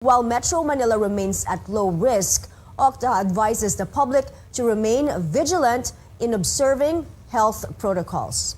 While Metro Manila remains at low risk, Okta advises the public to remain vigilant in observing health protocols.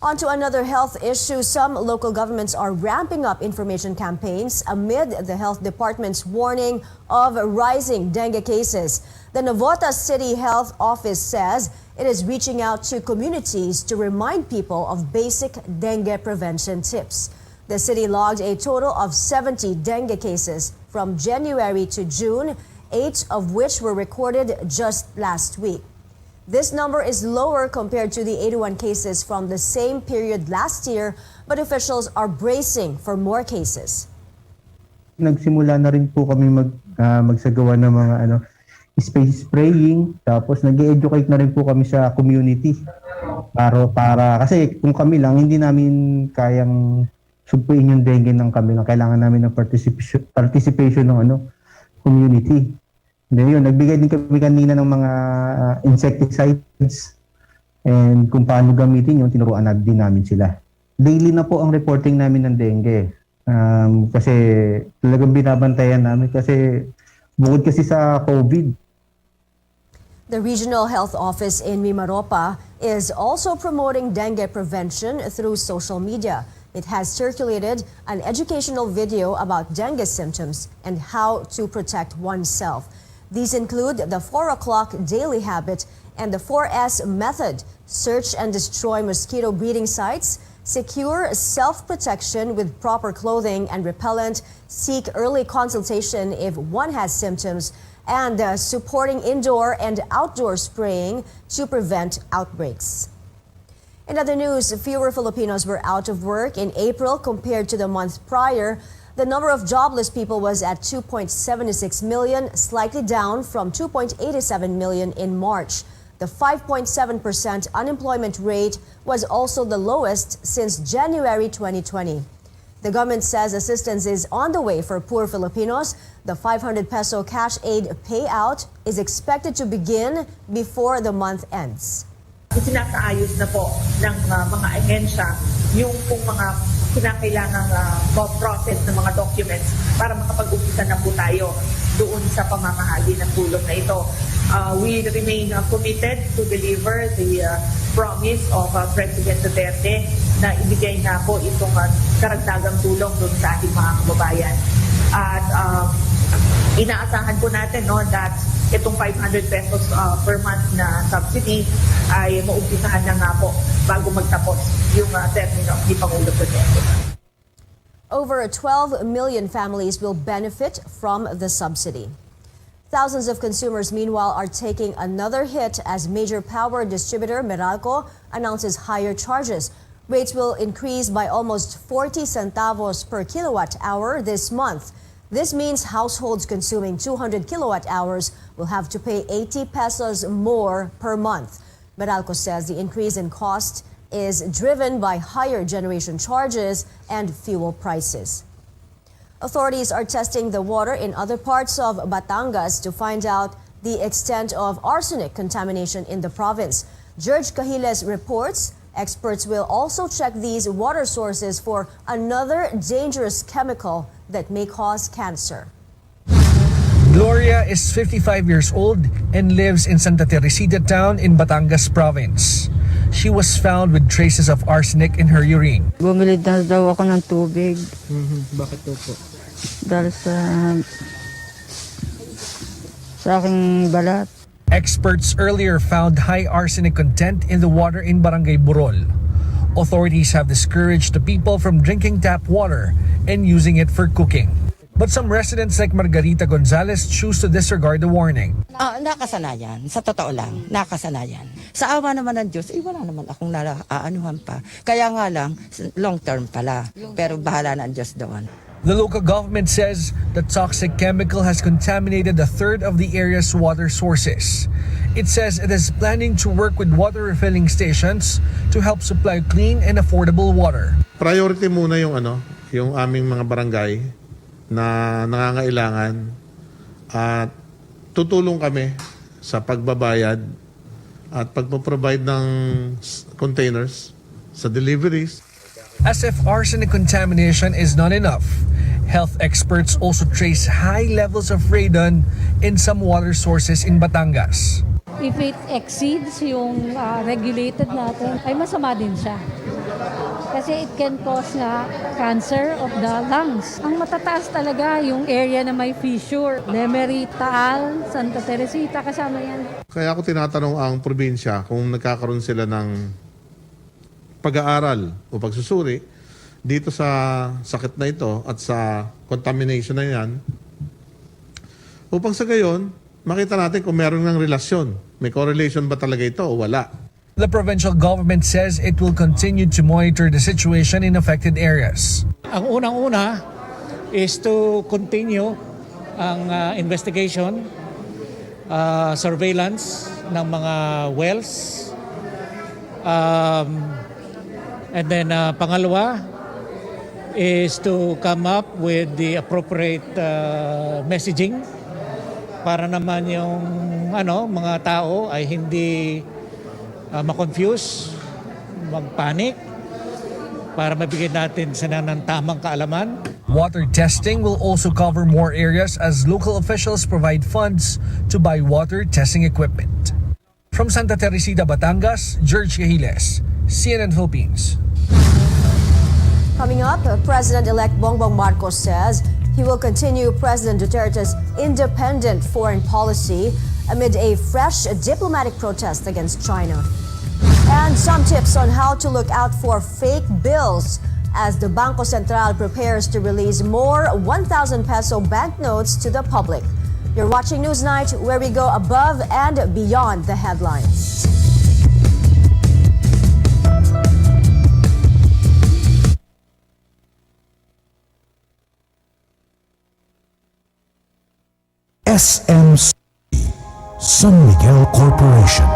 On to another health issue. Some local governments are ramping up information campaigns amid the health department's warning of rising dengue cases. The Navotas City Health Office says it is reaching out to communities to remind people of basic dengue prevention tips. The city logged a total of 70 dengue cases from January to June, 8 of which were recorded just last week. This number is lower compared to the 81 cases from the same period last year, but officials are bracing for more cases. Nagsimula na rin po kami magsagawa ng mga space spraying, tapos nag-educate na rin po kami sa community. Para kasi kung kami lang, hindi namin kayang sugpuin yung dengue ng kami lang. Kailangan namin ng participation ng community. Then yun, nagbigay din kami kanina ng mga insecticides and kung paano gamitin yun, tinuruan na din namin sila. Daily na po ang reporting namin ng dengue. Kasi talagang binabantayan namin kasi bukod kasi sa COVID. The Regional Health Office in Mimaropa is also promoting dengue prevention through social media. It has circulated an educational video about dengue symptoms and how to protect oneself. These include the 4 o'clock daily habit and the 4S method: search and destroy mosquito breeding sites, secure self-protection with proper clothing and repellent, seek early consultation if one has symptoms, and supporting indoor and outdoor spraying to prevent outbreaks. In other news, fewer Filipinos were out of work in April compared to the month prior. The number of jobless people was at 2.76 million, slightly down from 2.87 million in March. The 5.7% unemployment rate was also the lowest since January 2020. The government says assistance is on the way for poor Filipinos. The 500 peso cash aid payout is expected to begin before the month ends. Isinakaayos na po ng mga ahensya yung kung mga kinakailangang process ng mga documents para makapag-umpisa na po tayo doon sa pamamahagi ng tulong na ito. We remain committed to deliver the promise of President Duterte na ibigay na po itong karagdagang tulong doon sa ating mga kababayan. At inaasahan po natin that itong 500 pesos per month na subsidy ay maumpisahan na nga po bago magtapos yung termino ni Pangulo Duterte. Over 12 million families will benefit from the subsidy. Thousands of consumers, meanwhile, are taking another hit as major power distributor Meralco announces higher charges. Rates will increase by almost 40 centavos per kilowatt hour this month. This means households consuming 200 kilowatt hours will have to pay 80 pesos more per month. Meralco says the increase in cost is driven by higher generation charges and fuel prices. Authorities are testing the water in other parts of Batangas to find out the extent of arsenic contamination in the province. George Cahiles reports experts will also check these water sources for another dangerous chemical that may cause cancer. Gloria is 55 years old and lives in Santa Teresita town in Batangas province. She was found with traces of arsenic in her urine. Bumili na daw ako ng tubig. Bakit po? Dahil sa aking balat. Experts earlier found high arsenic content in the water in Barangay Burol. Authorities have discouraged the people from drinking tap water and using it for cooking. But some residents like Margarita Gonzalez choose to disregard the warning. Nakasanayan. Sa totoo lang, nakasanayan. Sa awa naman ng Diyos, wala naman akong aanuhan pa. Kaya nga lang, long term pala. Pero bahala na ang Diyos doon. The local government says the toxic chemical has contaminated a third of the area's water sources. It says it is planning to work with water refilling stations to help supply clean and affordable water. Priority muna yung aming mga barangay na nangangailangan at tutulong kami sa pagbabayad at pagpo-provide ng containers sa deliveries. As if arsenic contamination is not enough, Health experts also trace high levels of radon in some water sources in Batangas. If it exceeds yung regulated natin, ay masama din siya. Kasi it can cause nga cancer of the lungs. Ang matataas talaga yung area na may fissure. Lemery, Taal, Santa Teresita, kasama yan. Kaya ako tinatanong ang probinsya kung nagkakaroon sila ng pag-aaral o pagsusuri dito sa sakit na ito at sa contamination na yan, upang sa gayon, makita natin kung meron ng relasyon. May correlation ba talaga ito o wala? The provincial government says it will continue to monitor the situation in affected areas. Ang unang-una is to continue ang investigation, surveillance ng mga wells. And then pangalawa is to come up with the appropriate messaging para naman yung mga tao ay hindi ma-confuse, mag-panic, para mabigyan natin sila ng tamang kaalaman. Water testing will also cover more areas as local officials provide funds to buy water testing equipment. From Santa Teresita, Batangas, George Cahiles, CNN Philippines. Coming up, President-elect Bongbong Marcos says he will continue President Duterte's independent foreign policy amid a fresh diplomatic protest against China. And some tips on how to look out for fake bills as the Bangko Sentral prepares to release more 1,000 peso banknotes to the public. You're watching Newsnight, where we go above and beyond the headlines. SMC, San Miguel Corporation.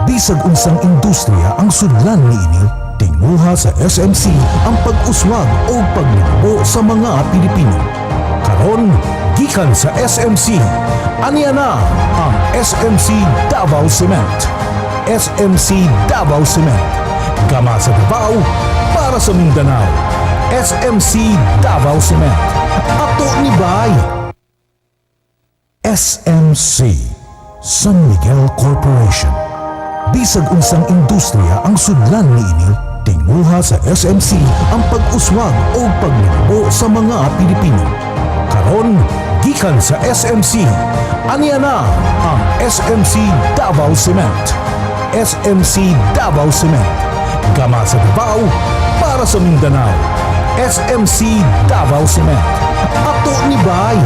Bisag unsang industriya ang sudlan niini, tinguha sa SMC ang pag-uswag o paglabo sa mga Pilipino. Karon, gikan sa SMC, aniya na ang SMC Davao Cement. SMC Davao Cement, gama sa Davao para sa Mindanao. SMC Davao Cement, ato ni Bay. SMC, San Miguel Corporation. Bisag unsang industriya ang sudlan niini, tinguha sa SMC ang pag-uswag o paglabo sa mga Pilipino. Karon, gikan sa SMC, aniya na ang SMC Davao Cement. SMC Davao Cement, gama sa Davao para sa Mindanao. SMC Davao Cement, ato ni Bay.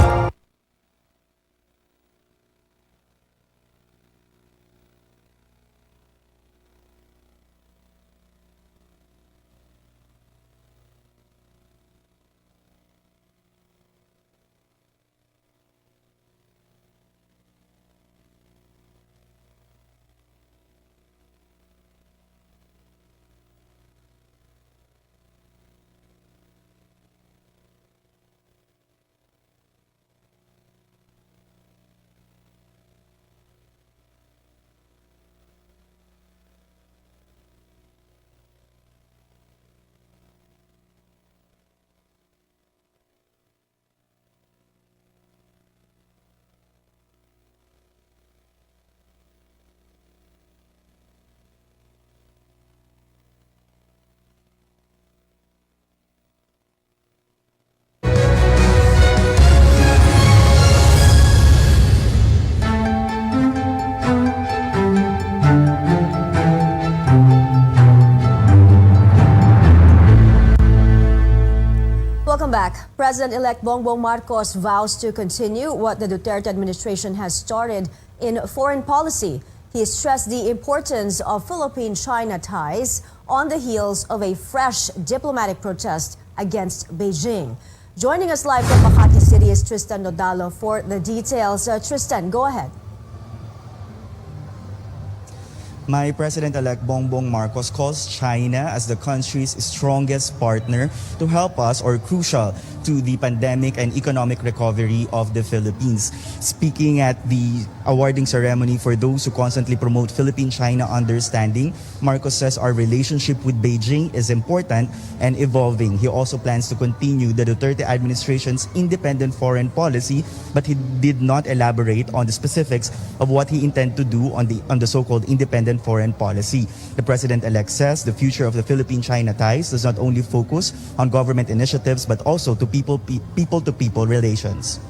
Welcome back. President-elect Bongbong Marcos vows to continue what the Duterte administration has started in foreign policy. He stressed the importance of Philippine-China ties on the heels of a fresh diplomatic protest against Beijing. Joining us live from Makati City is Tristan Nodalo for the details. Tristan, go ahead. My President-elect Bongbong Marcos calls China as the country's strongest partner to help us, or crucial to the pandemic and economic recovery of the Philippines. Speaking at the awarding ceremony for those who constantly promote Philippine-China understanding, Marcos says our relationship with Beijing is important and evolving. He also plans to continue the Duterte administration's independent foreign policy, but he did not elaborate on the specifics of what he intends to do on the so-called independent foreign policy. The president-elect says the future of the Philippine-China ties does not only focus on government initiatives but also to people-to-people relations.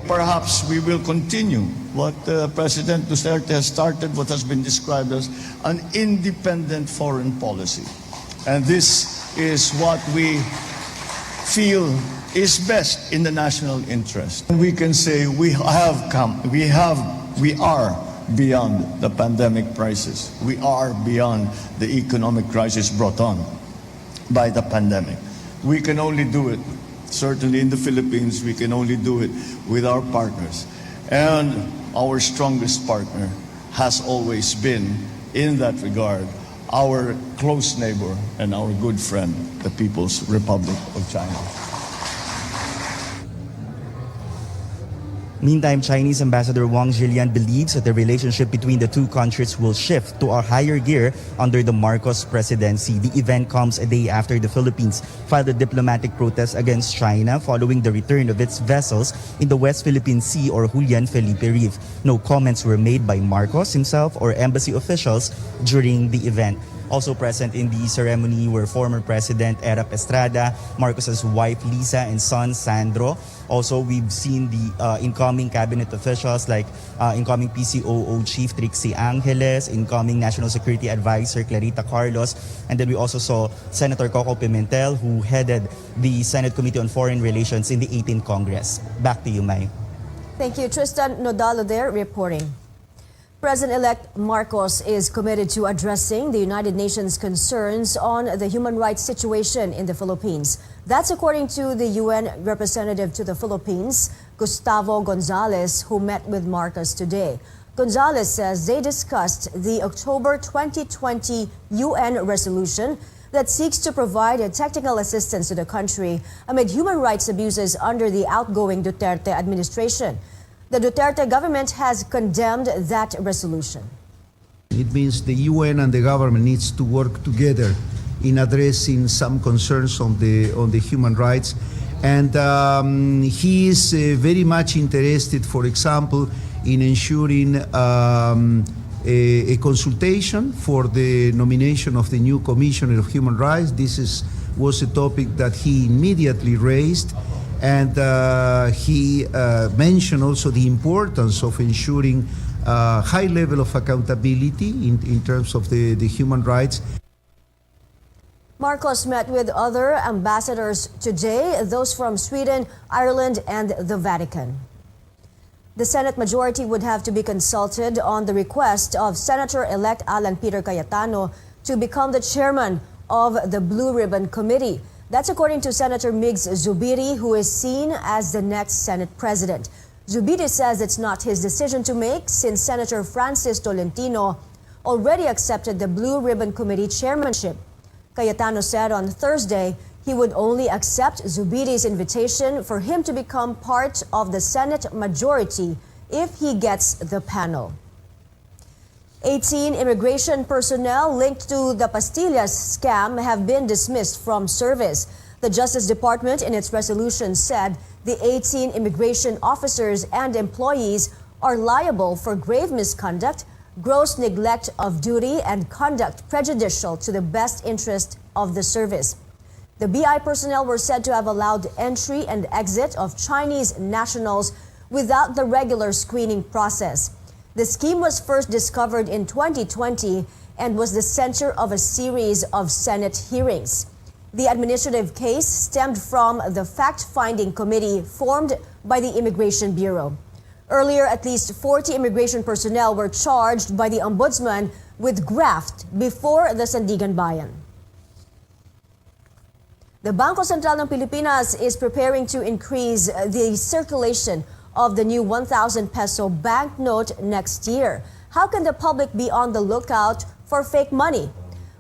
Perhaps we will continue what President Duterte has started, what has been described as an independent foreign policy. And this is what we feel is best in the national interest. We can say we are beyond the pandemic crisis. We are beyond the economic crisis brought on by the pandemic. We can only do it, certainly in the Philippines, we can only do it with our partners. And our strongest partner has always been, in that regard, our close neighbor and our good friend, the People's Republic of China. Meantime, Chinese Ambassador Wang Zhilian believes that the relationship between the two countries will shift to a higher gear under the Marcos presidency. The event comes a day after the Philippines filed a diplomatic protest against China following the return of its vessels in the West Philippine Sea, or Julian Felipe Reef. No comments were made by Marcos himself or embassy officials during the event. Also present in the ceremony were former President Erap Estrada, Marcos's wife Lisa, and son Sandro. Also, we've seen the incoming cabinet officials like incoming PCOO Chief Trixie Angeles, incoming National Security Advisor Clarita Carlos, and then we also saw Senator Coco Pimentel, who headed the Senate Committee on Foreign Relations in the 18th Congress. Back to you, Mai. Thank you, Tristan Nodalo there reporting. President-elect Marcos is committed to addressing the United Nations concerns on the human rights situation in the Philippines. That's according to the UN representative to the Philippines, Gustavo Gonzalez, who met with Marcos today. Gonzalez says they discussed the October 2020 UN resolution that seeks to provide technical assistance to the country amid human rights abuses under the outgoing Duterte administration. The Duterte government has condemned that resolution. It means the UN and the government needs to work together in addressing some concerns on the human rights. And he is very much interested, for example, in ensuring a consultation for the nomination of the new Commissioner of Human Rights. This was a topic that he immediately raised. And he mentioned also the importance of ensuring a high level of accountability in terms of the human rights. Marcos met with other ambassadors today, those from Sweden, Ireland, and the Vatican. The Senate majority would have to be consulted on the request of Senator-elect Alan Peter Cayetano to become the chairman of the Blue Ribbon Committee. That's according to Senator Migs Zubiri, who is seen as the next Senate president. Zubiri says it's not his decision to make since Senator Francis Tolentino already accepted the Blue Ribbon Committee chairmanship. Cayetano said on Thursday he would only accept Zubiri's invitation for him to become part of the Senate majority if he gets the panel. 18 immigration personnel linked to the Pastillas scam have been dismissed from service. The Justice Department in its resolution said the 18 immigration officers and employees are liable for grave misconduct, gross neglect of duty, and conduct prejudicial to the best interest of the service. The BI personnel were said to have allowed entry and exit of Chinese nationals without the regular screening process. The scheme was first discovered in 2020 and was the center of a series of Senate hearings. The administrative case stemmed from the fact-finding committee formed by the Immigration Bureau. Earlier, at least 40 immigration personnel were charged by the Ombudsman with graft before the Sandigan Bayan. The Bangko Sentral ng Pilipinas is preparing to increase the circulation of the new 1,000 peso banknote next year. how can the public be on the lookout for fake money?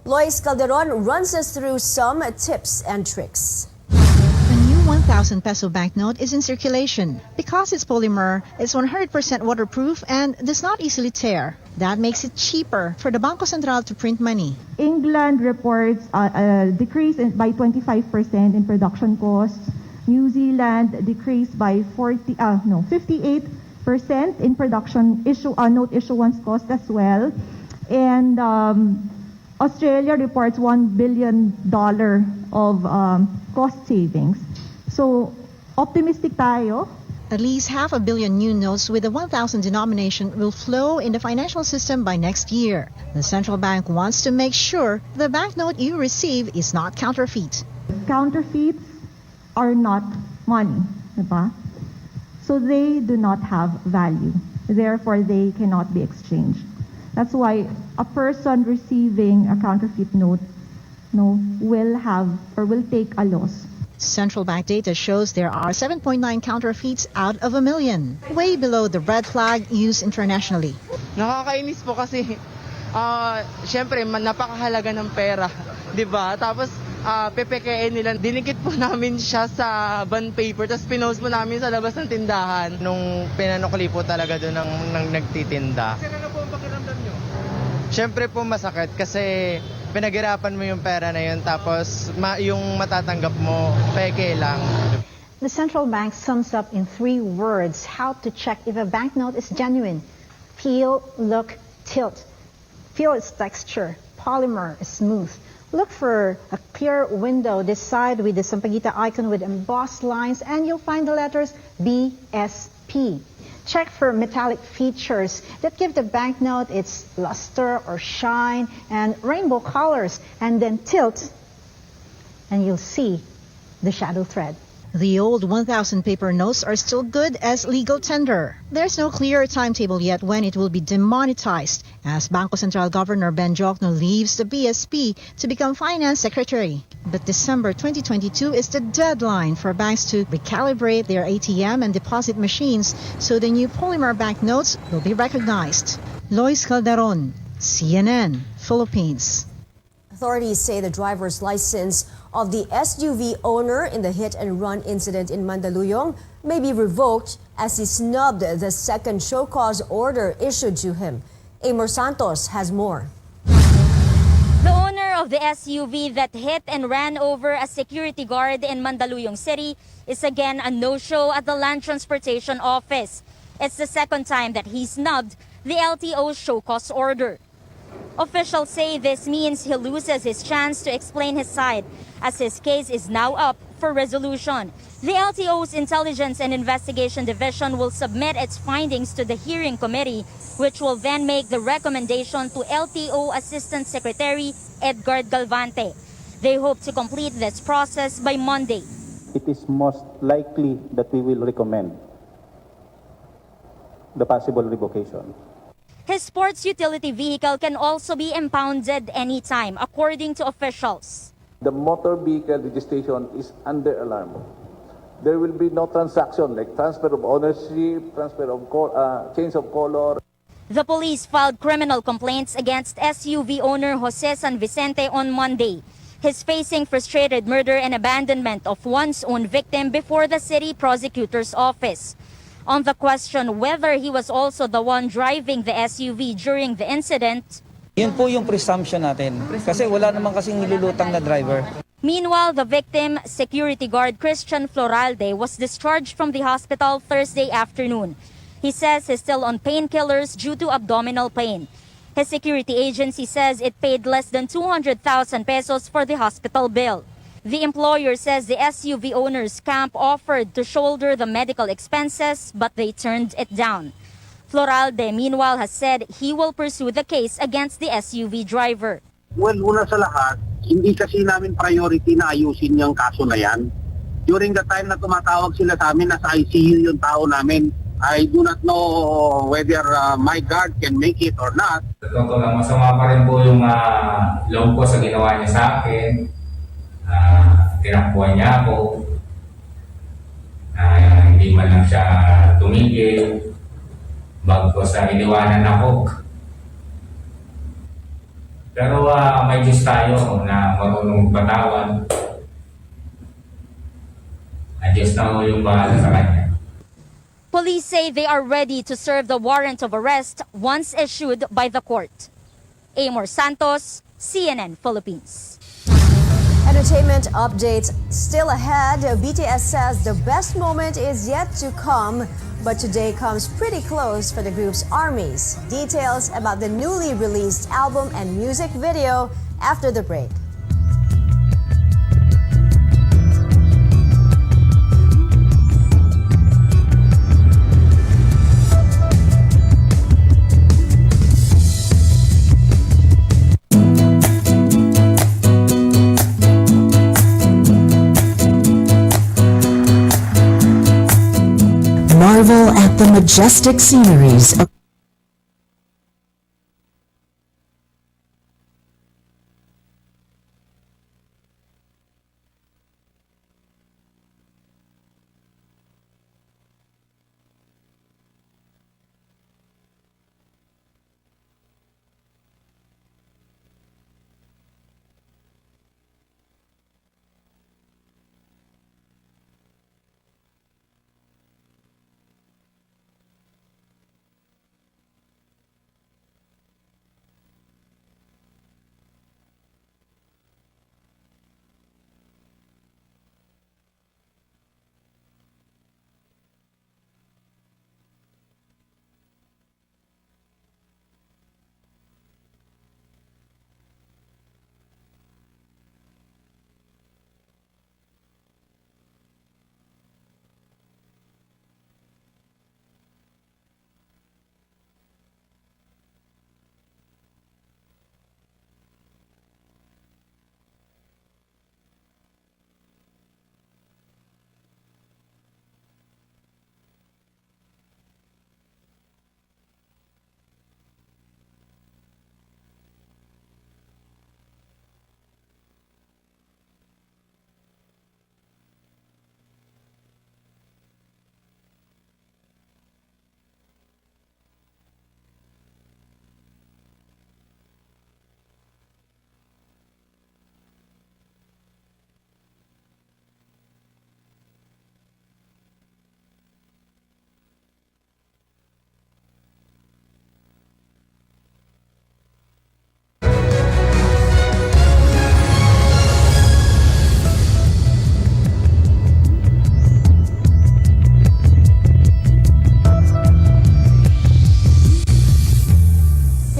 Lois Calderon runs us through some tips and tricks. The new 1,000 peso banknote is in circulation. Because its polymer is 100% waterproof and does not easily tear. That makes it cheaper for the Bangko Sentral to print money. England reports a decrease by 25% in production costs. New Zealand decreased by 58% in production note issuance cost as well. And Australia reports $1 billion of cost savings. So optimistic tayo. At least 500 million new notes with the 1,000 denomination will flow in the financial system by next year. The central bank wants to make sure the banknote you receive is not counterfeit. Counterfeits are not money, diba? So they do not have value. Therefore, they cannot be exchanged. That's why a person receiving a counterfeit note will take a loss. Central bank data shows there are 7.9 counterfeits out of 1 million, way below the red flag used internationally. Nakakainis po kasi, syempre, napakahalaga ng pera, di ba? Tapos, pepekein nila. Dinikit po namin siya sa bond paper, tapos pinost po namin sa labas ng tindahan. Nung pinanukli po talaga doon ng nagtitinda. Kasi ano po ang pakiramdam nyo? Syempre po masakit kasi pinaghirapan mo yung pera na yun, tapos yung matatanggap mo, peke lang. The central bank sums up in 3 words how to check if a banknote is genuine. Feel, look, tilt. Feel its texture. Polymer is smooth. Look for a clear window this side with the Sampaguita icon with embossed lines, and you'll find the letters BSP. Check for metallic features that give the banknote its luster or shine and rainbow colors, and then tilt, and you'll see the shadow thread. The old 1,000 paper notes are still good as legal tender. There's no clear timetable yet when it will be demonetized, as Bangko Sentral Governor Ben Jokno leaves the BSP to become Finance Secretary. But December 2022 is the deadline for banks to recalibrate their ATM and deposit machines so the new polymer banknotes will be recognized. Lois Calderon, CNN, Philippines. Authorities say the driver's license of the SUV owner in the hit-and-run incident in Mandaluyong may be revoked as he snubbed the second show cause order issued to him. Amor Santos has more. The owner of the SUV that hit and ran over a security guard in Mandaluyong City is again a no-show at the Land Transportation Office. It's the second time that he snubbed the LTO's show cause order. Officials say this means he loses his chance to explain his side, as his case is now up for resolution. The LTO's Intelligence and Investigation Division will submit its findings to the hearing committee, which will then make the recommendation to LTO Assistant Secretary Edgar Galvante. They hope to complete this process by Monday. It is most likely that we will recommend the possible revocation. His sports utility vehicle can also be impounded anytime, according to officials. The motor vehicle registration is under alarm. There will be no transaction like transfer of ownership, transfer of change of color. The police filed criminal complaints against SUV owner Jose San Vicente on Monday. He's facing frustrated murder and abandonment of one's own victim before the city prosecutor's office. On the question whether he was also the one driving the SUV during the incident, yun po yung presumption natin. Kasi wala naman kasing nilulutang na driver. Meanwhile, the victim, security guard Christian Floralde, was discharged from the hospital Thursday afternoon. He says he's still on painkillers due to abdominal pain. His security agency says it paid less than 200,000 pesos for the hospital bill. The employer says the SUV owner's camp offered to shoulder the medical expenses, but they turned it down. Floralde, meanwhile, has said he will pursue the case against the SUV driver. Well, una sa lahat, hindi kasi namin priority na ayusin yung kaso na yan. During the time na tumatawag sila sa amin, nasa ICU yung tao namin. I do not know whether my guard can make it or not. Totoo lang, masama pa rin po yung loob ko sa ginawa niya sa akin. Tinakbuhan niya ako. Hindi man lang siya tumigil. Bago sa iniwanan ako, Pero may Diyos tayo na marunong patawad. Ang Diyos na ho yung bahala sa kanya. Police say they are ready to serve the warrant of arrest once issued by the court. Amor Santos, CNN Philippines. Entertainment updates still ahead. BTS says the best moment is yet to come, but today comes pretty close for the group's ARMYs. Details about the newly released album and music video after the break. Marvel at the majestic sceneries of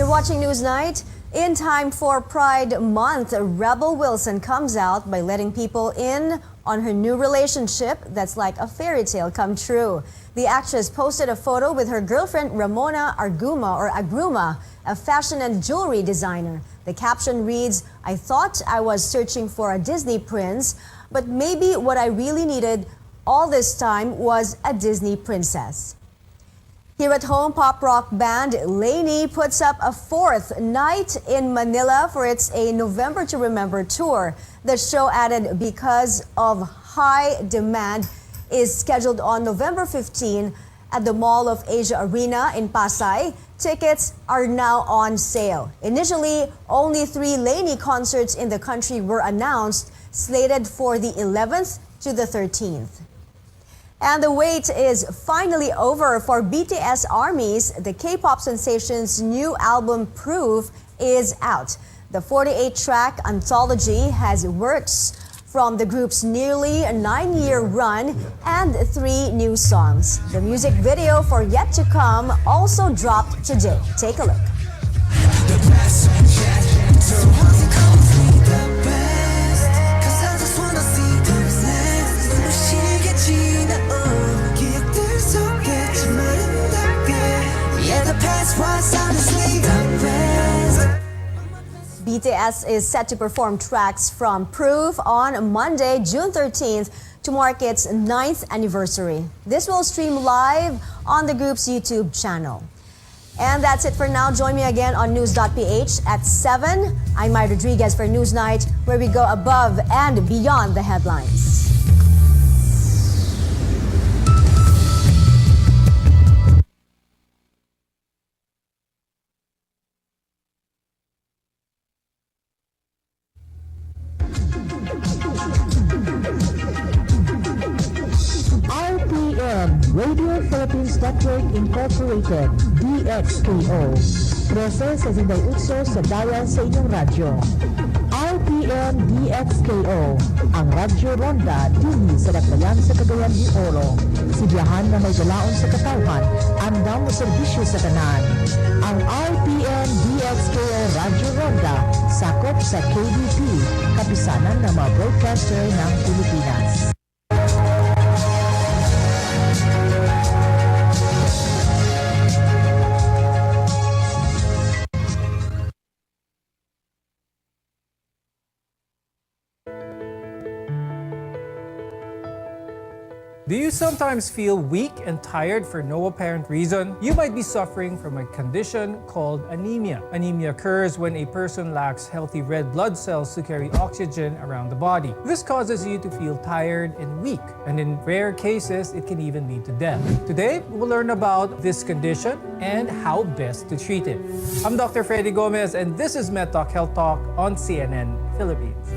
watching Newsnight. In time for Pride Month, Rebel Wilson comes out by letting people in on her new relationship that's like a fairy tale come true. The actress posted a photo with her girlfriend Ramona Agruma, a fashion and jewelry designer. The caption reads, "I thought I was searching for a Disney prince, but maybe what I really needed all this time was a Disney princess." Here at home, pop rock band Lainey puts up a fourth night in Manila for its A November to Remember tour. The show, added because of high demand, is scheduled on November 15 at the Mall of Asia Arena in Pasay. Tickets are now on sale. Initially, only 3 Lainey concerts in the country were announced, slated for the 11th to the 13th. And the wait is finally over for BTS ARMYs. The K-pop sensation's new album Proof is out. The 48-track anthology has works from the group's nearly 9-year run and 3 new songs. The music video for Yet to Come also dropped today. Take a look. BTS is set to perform tracks from Proof on Monday, June 13th to mark its 9th anniversary. This will stream live on the group's YouTube channel. And that's it for now. Join me again on news.ph at 7. I'm Maya Rodriguez for Newsnight, where we go above and beyond the headlines. Radio Philippines Network Incorporated, DXKO. 13 sa Zinday Utso sa dial sa inyong radyo. RPN DXKO, ang Radyo Ronda dili sa Dakbayan sa Cagayan de Oro. Sibiyahan na may galaon sa katawhan, andam mo serbisyo sa tanan. Ang RPN DXKO Radyo Ronda sakop sa KBP, kapisanan ng mga broadcaster ng Pilipinas. Do you sometimes feel weak and tired for no apparent reason? You might be suffering from a condition called anemia. Anemia occurs when a person lacks healthy red blood cells to carry oxygen around the body. This causes you to feel tired and weak, and in rare cases, it can even lead to death. Today, we'll learn about this condition and how best to treat it. I'm Dr. Freddy Gomez, and this is MedTalk Health Talk on CNN Philippines.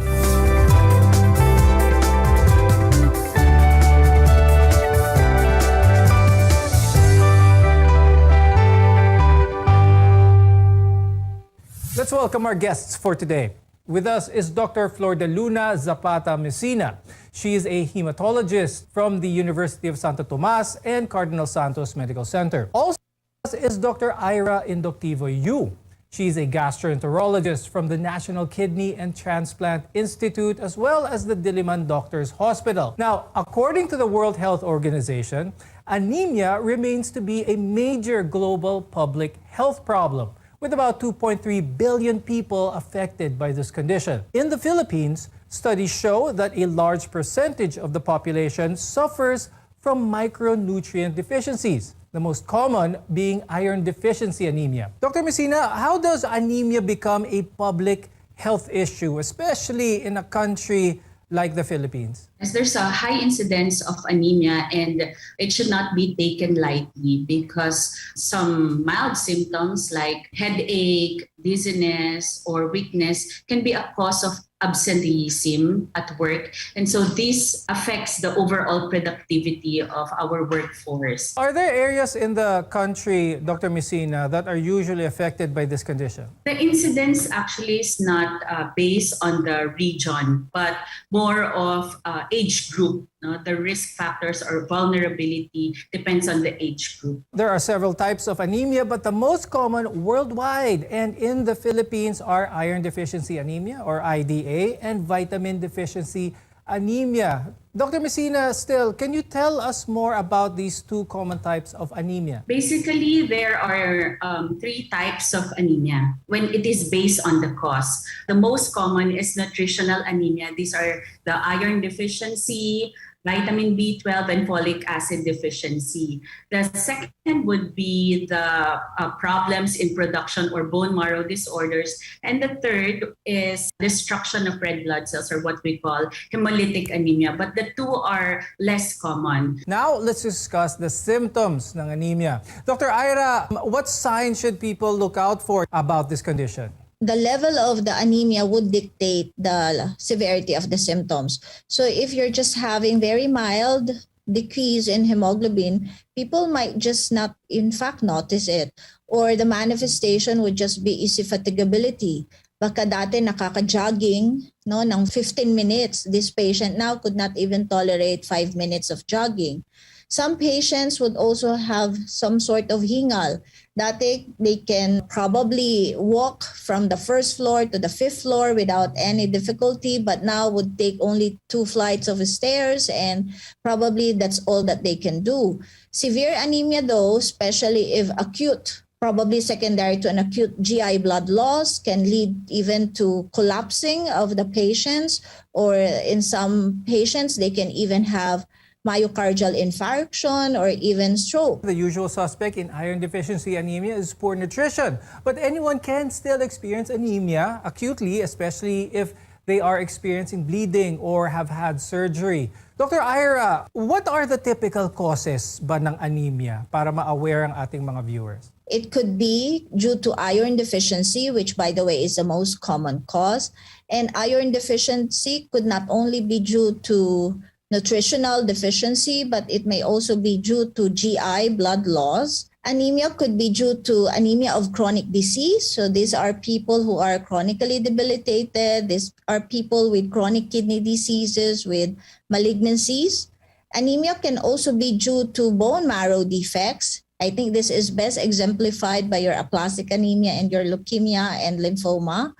Let's welcome our guests for today. With us is Dr. Flor de Luna Zapata Messina. She is a hematologist from the University of Santo Tomas and Cardinal Santos Medical Center. Also with us is Dr. Ira Inductivo Yu. She is a gastroenterologist from the National Kidney and Transplant Institute as well as the Diliman Doctors Hospital. Now, according to the World Health Organization, anemia remains to be a major global public health problem, with about 2.3 billion people affected by this condition. In the Philippines, studies show that a large percentage of the population suffers from micronutrient deficiencies, the most common being iron deficiency anemia. Dr. Messina, how does anemia become a public health issue, especially in a country like the Philippines? As there's a high incidence of anemia and it should not be taken lightly because some mild symptoms like headache, dizziness, or weakness can be a cause of absenteeism at work. And so this affects the overall productivity of our workforce. Are there areas in the country, Dr. Messina, that are usually affected by this condition? The incidence actually is not based on the region, but more of age group. The risk factors or vulnerability depends on the age group. There are several types of anemia, but the most common worldwide and in the Philippines are iron deficiency anemia or IDA and vitamin deficiency anemia. Dr. Messina, still, can you tell us more about these two common types of anemia? Basically, there are 3 types of anemia when it is based on the cause. The most common is nutritional anemia. These are the iron deficiency, vitamin B12, and folic acid deficiency. The second would be the problems in production or bone marrow disorders. And the third is destruction of red blood cells, or what we call hemolytic anemia. But the two are less common. Now, let's discuss the symptoms ng anemia. Dr. Ira, what signs should people look out for about this condition? The level of the anemia would dictate the severity of the symptoms. So if you're just having very mild decrease in hemoglobin, people might just not, in fact, notice it. Or the manifestation would just be easy fatigability. Baka dati nakaka-jogging ng 15 minutes. This patient now could not even tolerate 5 minutes of jogging. Some patients would also have some sort of hingal. Dati, they can probably walk from the first floor to the 5th floor without any difficulty, but now would take only 2 flights of stairs, and probably that's all that they can do. Severe anemia though, especially if acute, probably secondary to an acute GI blood loss, can lead even to collapsing of the patients, or in some patients, they can even have myocardial infarction or even stroke. The usual suspect in iron deficiency anemia is poor nutrition, but anyone can still experience anemia acutely, especially if they are experiencing bleeding or have had surgery. Dr. Ira, what are the typical causes ba ng anemia para ma-aware ang ating mga viewers? It could be due to iron deficiency, which by the way is the most common cause. And iron deficiency could not only be due to nutritional deficiency, but it may also be due to GI blood loss. Anemia could be due to anemia of chronic disease. So these are people who are chronically debilitated. These are people with chronic kidney diseases, with malignancies. Anemia can also be due to bone marrow defects. I think this is best exemplified by your aplastic anemia and your leukemia and lymphoma.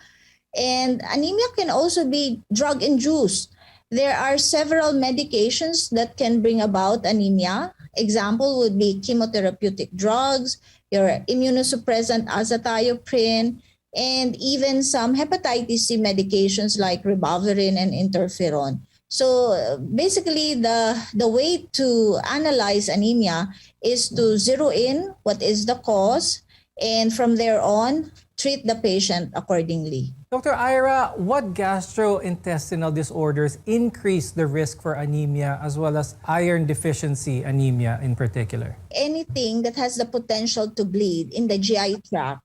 And anemia can also be drug-induced. There are several medications that can bring about anemia. Example would be chemotherapeutic drugs, your immunosuppressant azathioprine, and even some hepatitis C medications like ribavirin and interferon. So basically, the way to analyze anemia is to zero in what is the cause, and from there on, treat the patient accordingly. Dr. Ira, what gastrointestinal disorders increase the risk for anemia as well as iron deficiency anemia in particular? Anything that has the potential to bleed in the GI tract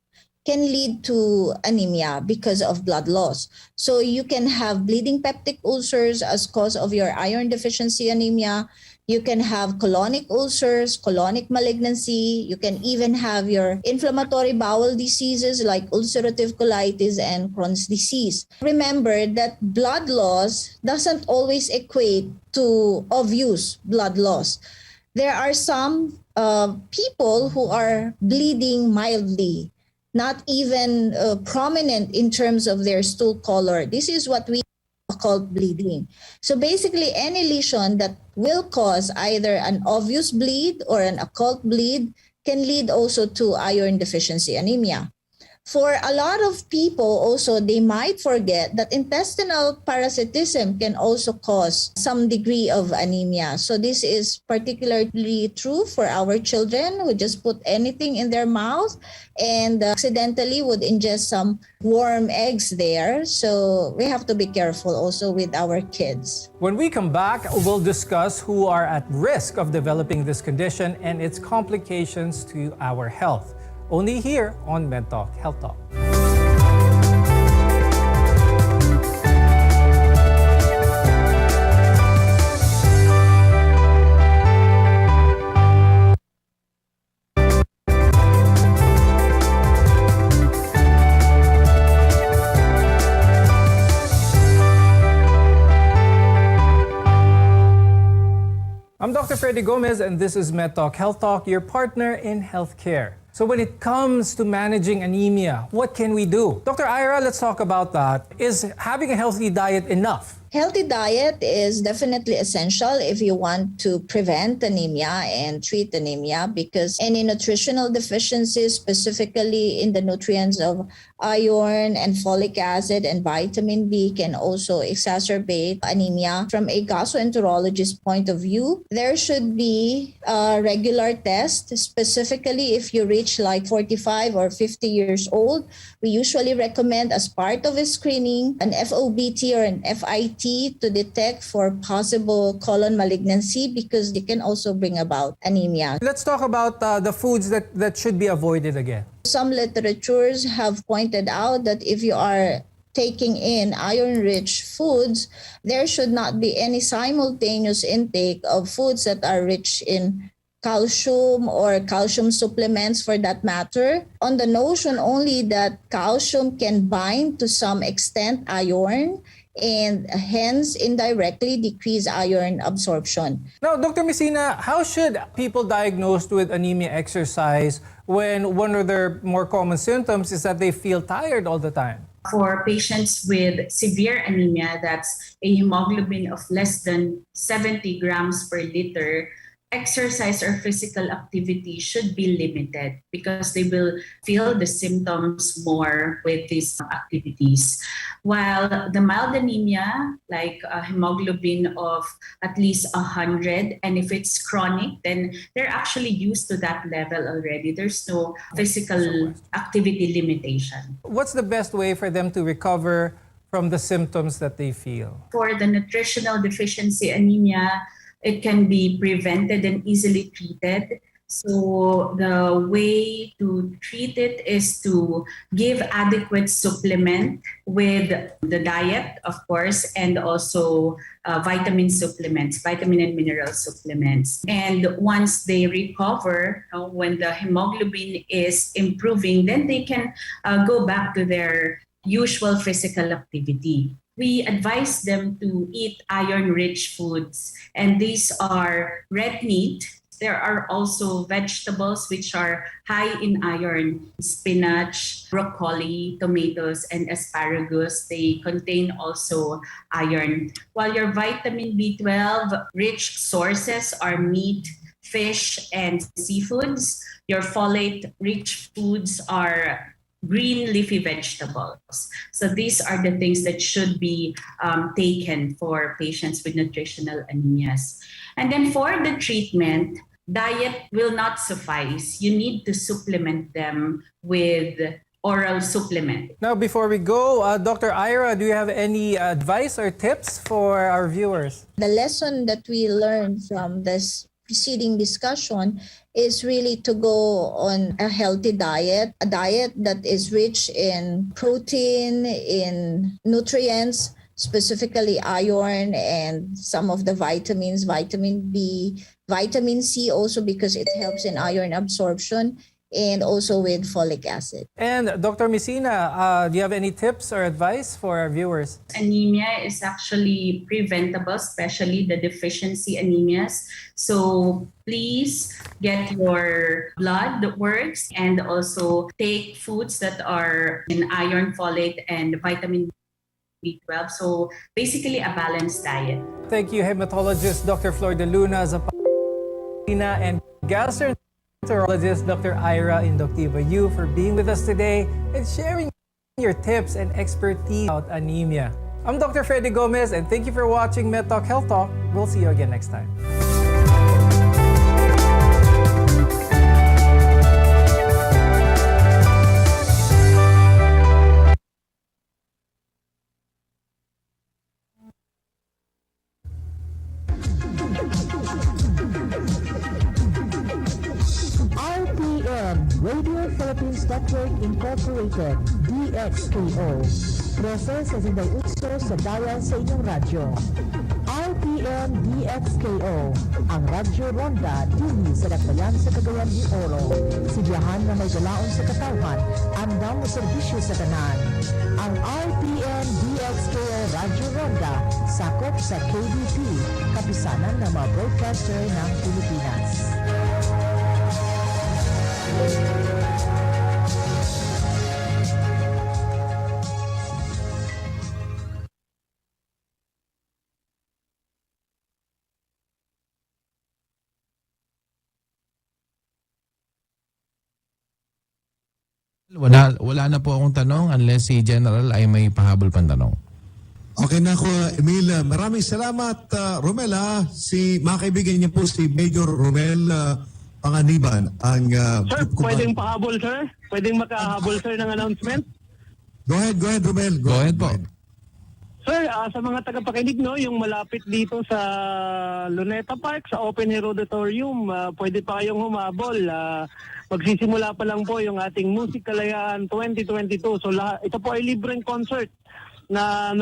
can lead to anemia because of blood loss. So you can have bleeding peptic ulcers as cause of your iron deficiency anemia. You can have colonic ulcers, colonic malignancy. You can even have your inflammatory bowel diseases like ulcerative colitis and Crohn's disease. Remember that blood loss doesn't always equate to obvious blood loss. There are some people who are bleeding mildly, not even prominent in terms of their stool color. This is what we occult bleeding. So basically, any lesion that will cause either an obvious bleed or an occult bleed can lead also to iron deficiency anemia. For a lot of people also, they might forget that intestinal parasitism can also cause some degree of anemia. So this is particularly true for our children who just put anything in their mouth and accidentally would ingest some worm eggs there. So we have to be careful also with our kids. When we come back, we'll discuss who are at risk of developing this condition and its complications to our health. Only here on MedTalk Health Talk. I'm Dr. Freddy Gomez, and this is MedTalk Health Talk, your partner in healthcare. So when it comes to managing anemia, what can we do? Dr. Ira, let's talk about that. Is having a healthy diet enough? Healthy diet is definitely essential if you want to prevent anemia and treat anemia, because any nutritional deficiencies, specifically in the nutrients of iron and folic acid and vitamin B, can also exacerbate anemia. From a gastroenterologist point of view, there should be a regular test, specifically if you reach like 45 or 50 years old. We usually recommend, as part of a screening, an FOBT or an FIT to detect for possible colon malignancy, because they can also bring about anemia. Let's talk about the foods that should be avoided again. Some literatures have pointed out that if you are taking in iron-rich foods, there should not be any simultaneous intake of foods that are rich in calcium or calcium supplements for that matter, on the notion only that calcium can bind to some extent iron and hence indirectly decrease iron absorption. Now, Dr. Messina, how should people diagnosed with anemia exercise when one of their more common symptoms is that they feel tired all the time? For patients with severe anemia, that's a hemoglobin of less than 70 grams per liter, exercise or physical activity should be limited because they will feel the symptoms more with these activities. While the mild anemia, like a hemoglobin of at least 100, and if it's chronic, then they're actually used to that level already. There's no physical activity limitation. What's the best way for them to recover from the symptoms that they feel? For the nutritional deficiency anemia, it can be prevented and easily treated. So the way to treat it is to give adequate supplement with the diet, of course, and also vitamin supplements, vitamin and mineral supplements. And once they recover, when the hemoglobin is improving, then they can go back to their usual physical activity. We advise them to eat iron-rich foods, and these are red meat. There are also vegetables which are high in iron: spinach, broccoli, tomatoes, and asparagus. They contain also iron. While your vitamin B12 rich sources are meat, fish, and seafoods, your folate rich foods are green leafy vegetables. So these are the things that should be taken for patients with nutritional anemias. And then for the treatment, diet will not suffice. You need to supplement them with oral supplement. Now, before we go, Dr. Ira, do you have any advice or tips for our viewers? The lesson that we learned from this preceding discussion is really to go on a healthy diet, a diet that is rich in protein, in nutrients, specifically iron and some of the vitamins, vitamin B, vitamin C also because it helps in iron absorption, and also with folic acid. And Dr. Messina, do you have any tips or advice for our viewers? Anemia is actually preventable, especially the deficiency anemias. So please get your blood works and also take foods that are in iron, folate, and vitamin B12. So basically a balanced diet. Thank you, hematologist Dr. Flor de Luna Zapata and gastroenterologist Dr. Ira Inductiva Yu for being with us today and sharing your tips and expertise about anemia. I'm Dr. Freddy Gomez, and thank you for watching MedTalk Health Talk. We'll see you again next time. Radio Philippines Network Incorporated, DXKO. 13 sa Zinday Utso sa Dayan sa inyong radyo. RPM DXKO, ang Radyo Ronda, dili sa Dakbayan sa Cagayan de Oro. Sibiyahan na may galaon sa katawhan, andam mo serbisyo sa tanan. Ang RPM DXKO Radyo Ronda, sakop sa KBP, kapisanan ng mga broadcaster ng Pilipinas. Wala na po akong tanong unless si General ay may pahabol pang tanong. Okay na ako, Emil. Maraming salamat, Romel. Mga kaibigan niya po si Major Romel Panganiban. Sir, pwedeng pahabol, sir? Pwedeng makahabol, sir, ng announcement? Go ahead, Romel. Go ahead po. Sir, sa mga tagapakinig, yung malapit dito sa Luneta Park, sa Open Air Auditorium, pwede pa kayong humabol. Magsisimula pa lang po yung ating Music Kalayaan 2022. So ito po ay libreng concert na